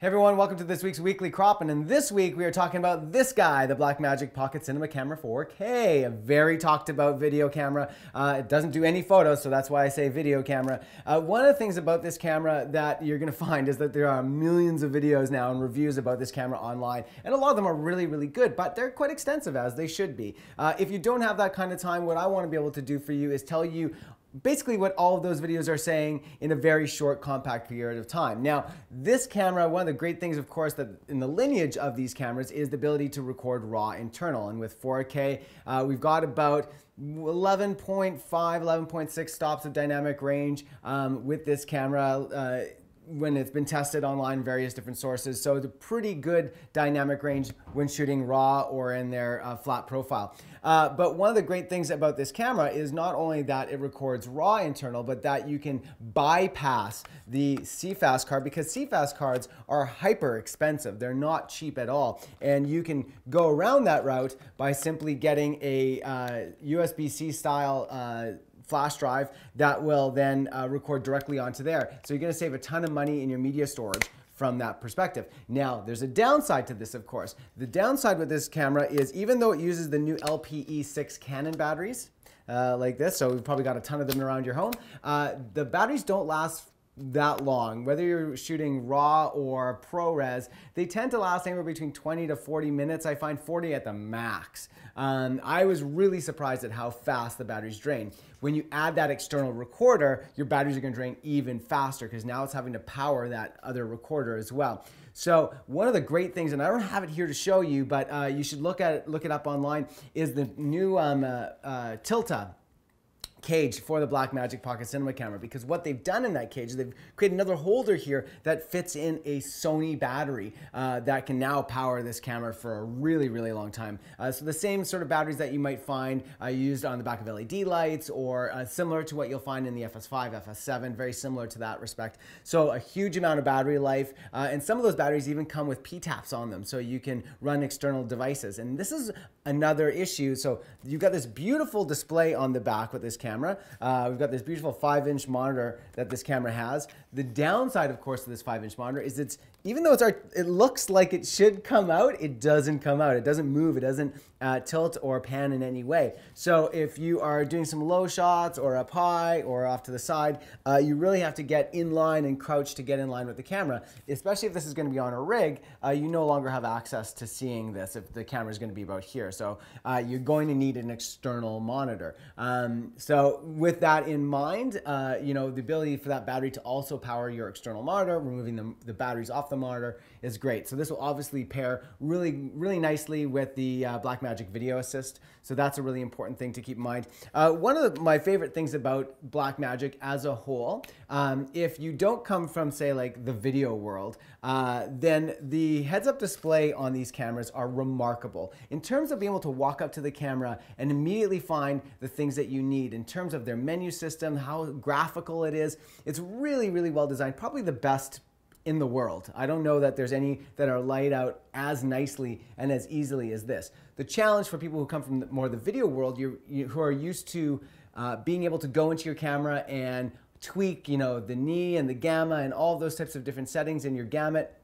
Hey everyone, welcome to this week's Weekly Crop, and in this week we are talking about this guy, the Blackmagic Pocket Cinema Camera 4K, a very talked about video camera. It doesn't do any photos, so that's why I say video camera. One of the things about this camera that you're going to find is that there are millions of videos now and reviews about this camera online, and a lot of them are really, really good, but they're quite extensive, as they should be. If you don't have that kind of time, what I want to be able to do for you is tell you basically what all of those videos are saying in a very short, compact period of time. Now, this camera, one of the great things, of course, that in the lineage of these cameras is the ability to record raw internal. And with 4K, we've got about 11.5, 11.6 stops of dynamic range with this camera. When it's been tested online, various different sources. So it's a pretty good dynamic range when shooting raw or in their flat profile. But one of the great things about this camera is not only that it records raw internal, but that you can bypass the CFast card, because CFast cards are hyper expensive. They're not cheap at all. And you can go around that route by simply getting a USB-C style flash drive that will then record directly onto there. So you're going to save a ton of money in your media storage from that perspective. Now, there's a downside to this, of course. The downside with this camera is, even though it uses the new LPE6 Canon batteries like this, so we've probably got a ton of them around your home, the batteries don't last that long. Whether you're shooting raw or ProRes, they tend to last anywhere between 20 to 40 minutes. I find 40 at the max. I was really surprised at how fast the batteries drain. When you add that external recorder, your batteries are going to drain even faster, because now it's having to power that other recorder as well. So one of the great things, and I don't have it here to show you, but you should look it up online, is the new Tilta Cage for the Blackmagic Pocket Cinema Camera, because what they've done in that cage is they've created another holder here that fits in a Sony battery that can now power this camera for a really, really long time. So the same sort of batteries that you might find used on the back of LED lights, or similar to what you'll find in the FS5, FS7, very similar to that respect. So a huge amount of battery life, and some of those batteries even come with P-taps on them, so you can run external devices. And this is another issue. So you've got this beautiful display on the back with this camera. We've got this beautiful 5-inch monitor that this camera has. The downside, of course, of this 5-inch monitor is even though it looks like it should come out, it doesn't come out. It doesn't move. It doesn't tilt or pan in any way. So if you are doing some low shots or up high or off to the side, you really have to get in line and crouch to get in line with the camera. Especially if this is going to be on a rig, you no longer have access to seeing this if the camera is going to be about here. So you're going to need an external monitor. So with that in mind, you know, the ability for that battery to also power your external monitor, removing the batteries off the monitor, is great. So this will obviously pair really, really nicely with the Blackmagic Video Assist. So that's a really important thing to keep in mind. One of my favorite things about Blackmagic as a whole, if you don't come from, say, like the video world, then the heads-up display on these cameras are remarkable in terms of being able to walk up to the camera and immediately find the things that you need in terms of their menu system, how graphical it is. It's really, really well designed, probably the best in the world. I don't know that there's any that are laid out as nicely and as easily as this. The challenge for people who come from more the video world, who are used to being able to go into your camera and tweak, you know, the knee and the gamma and all those types of different settings in your gamut.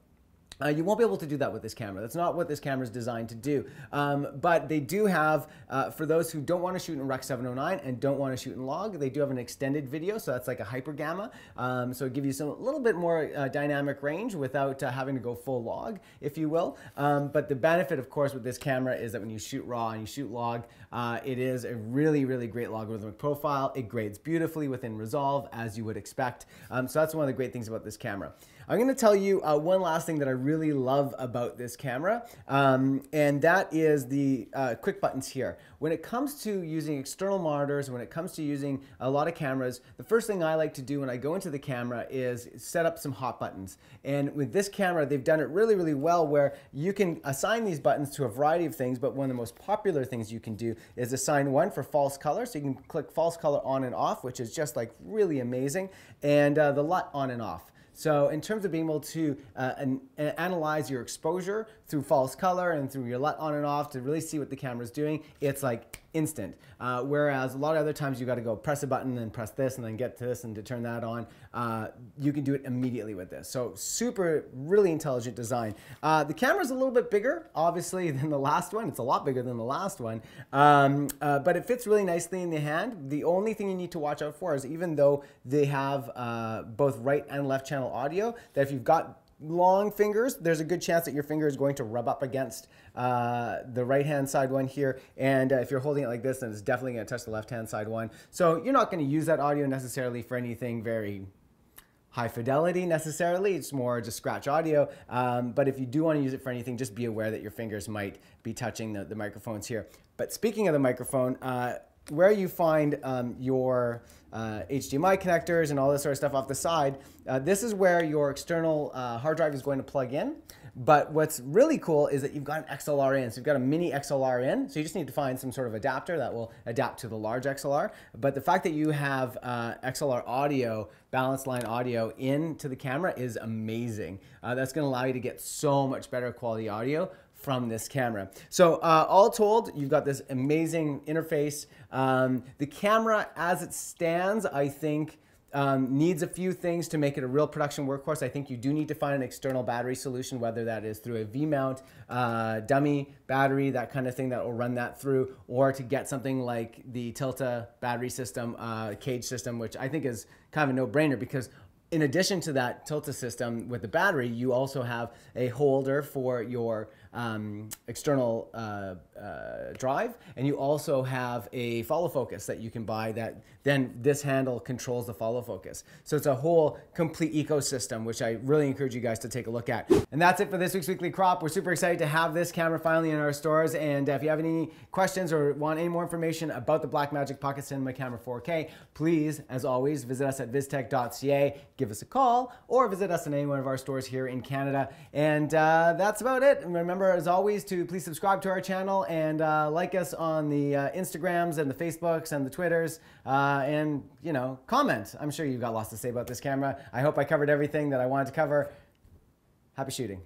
You won't be able to do that with this camera. That's not what this camera is designed to do. But they do have, for those who don't want to shoot in Rec 709 and don't want to shoot in log, they do have an extended video, so that's like a hyper gamma. So it gives you a little bit more dynamic range without having to go full log, if you will. But the benefit, of course, with this camera is that when you shoot raw and you shoot log, it is a really, really great logarithmic profile. It grades beautifully within Resolve, as you would expect. So that's one of the great things about this camera. I'm going to tell you one last thing that I really love about this camera, and that is the quick buttons here. When it comes to using external monitors, when it comes to using a lot of cameras, the first thing I like to do when I go into the camera is set up some hot buttons. And with this camera, they've done it really, really well, where you can assign these buttons to a variety of things, but one of the most popular things you can do is assign one for false color. So you can click false color on and off, which is just like really amazing, and the LUT on and off. So in terms of being able to analyze your exposure through false color and through your LUT on and off to really see what the camera's doing, it's like instant. Whereas a lot of other times you got to go press a button and press this and then get to this and to turn that on. You can do it immediately with this. So super, really intelligent design. The camera's a little bit bigger, obviously, than the last one. It's a lot bigger than the last one. But it fits really nicely in the hand. The only thing you need to watch out for is, even though they have both right and left channel audio, that if you've got long fingers, there's a good chance that your finger is going to rub up against the right hand side one here, and if you're holding it like this, then it's definitely going to touch the left hand side one. So you're not going to use that audio necessarily for anything very high fidelity necessarily. It's more just scratch audio, but if you do want to use it for anything, just be aware that your fingers might be touching the microphones here. But speaking of the microphone, where you find your HDMI connectors and all this sort of stuff off the side, this is where your external hard drive is going to plug in. But what's really cool is that you've got an XLR in. So you've got a mini XLR in. So you just need to find some sort of adapter that will adapt to the large XLR. But the fact that you have XLR audio, balanced line audio into the camera is amazing. That's going to allow you to get so much better quality audio from this camera. So all told, you've got this amazing interface. The camera as it stands, I think, needs a few things to make it a real production workhorse. I think you do need to find an external battery solution, whether that is through a V-mount, dummy battery, that kind of thing that will run that through, or to get something like the Tilta battery system, Cage system, which I think is kind of a no-brainer, because in addition to that Tilta system with the battery, you also have a holder for your external drive, and you also have a follow focus that you can buy, that then this handle controls the follow focus. So it's a whole complete ecosystem, which I really encourage you guys to take a look at. And that's it for this week's Weekly Crop. We're super excited to have this camera finally in our stores, and if you have any questions or want any more information about the Blackmagic Pocket Cinema Camera 4K, please, as always, visit us at vistek.ca, give us a call, or visit us in any one of our stores here in Canada. And that's about it. And remember, as always, to please subscribe to our channel and like us on the Instagrams and the Facebooks and the Twitters, and, you know, comment. I'm sure you've got lots to say about this camera. I hope I covered everything that I wanted to cover. Happy shooting.